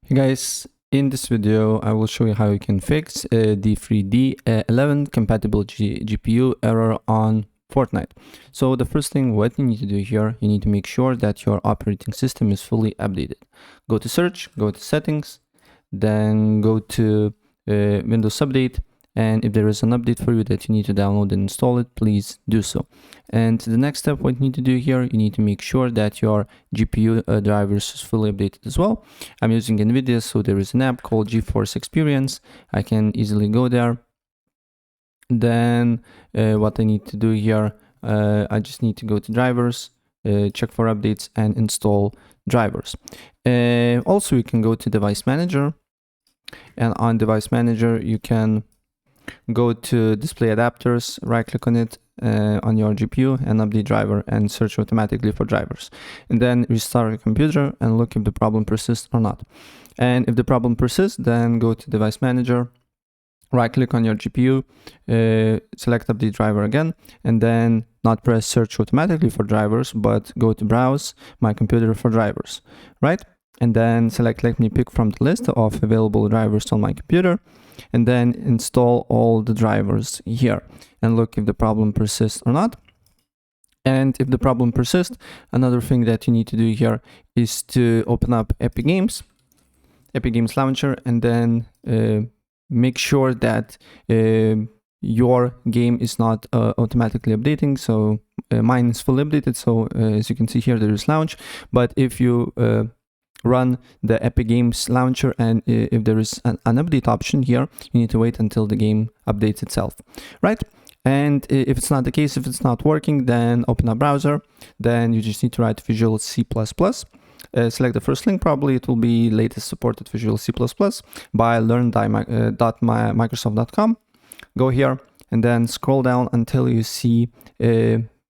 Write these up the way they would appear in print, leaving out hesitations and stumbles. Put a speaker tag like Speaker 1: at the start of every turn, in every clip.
Speaker 1: Hey guys, in this video I will show you how you can fix a D3D11 compatible GPU error on Fortnite. So the first thing what you need to do here, you need to make sure that your operating system is fully updated. Go to search, go to settings, then go to Windows Update, and if there is an update for you that you need to download and install it, please do so. And the next step, what you need to do here, you need to make sure that your GPU drivers is fully updated as well. I'm using NVIDIA, so there is an app called GeForce Experience. I can easily go there. Then what I need to do here, I just need to go to drivers, check for updates and install drivers. Also, you can go to Device Manager, and on Device Manager, you can go to display adapters, right click on it on your GPU and update driver and search automatically for drivers. And then restart your computer and look if the problem persists or not. And if the problem persists, then go to device manager, right click on your GPU, select update driver again, and then not press search automatically for drivers, but go to browse my computer for drivers, right? And then select let me pick from the list of available drivers on my computer, and then install all the drivers here and look if the problem persists or not. And if the problem persists, another thing that you need to do here is to open up Epic Games Launcher, and then make sure that your game is not automatically updating. So mine is fully updated, so as you can see here there is launch, but if you run the Epic Games Launcher and if there is an update option here, you need to wait until the game updates itself, right? And if it's not the case, if it's not working, then open a browser, then you just need to write Visual C++. Select the first link, probably it will be latest supported Visual C++ by learn.microsoft.com. Go here and then scroll down until you see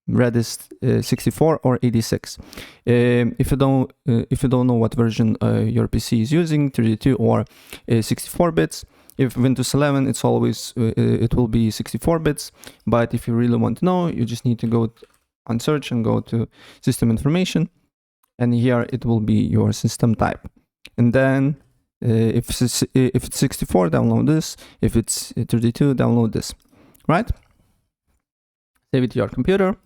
Speaker 1: Redis 64 or 86. If you don't know what version your PC is using, 32 or 64 bits. If Windows 11, it's always it will be 64 bits. But if you really want to know, you just need to go on search and go to system information, and here it will be your system type. And then if it's 64, download this. If it's 32, download this. Right? Save it to your computer.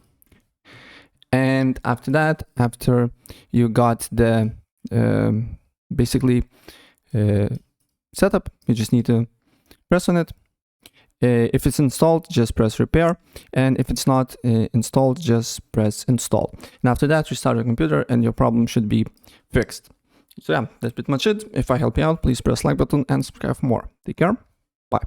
Speaker 1: And after that, after you got the setup, you just need to press on it. If it's installed, just press repair. And if it's not installed, just press install. And after that, restart your computer and your problem should be fixed. So yeah, that's pretty much it. If I help you out, please press like button and subscribe for more. Take care. Bye.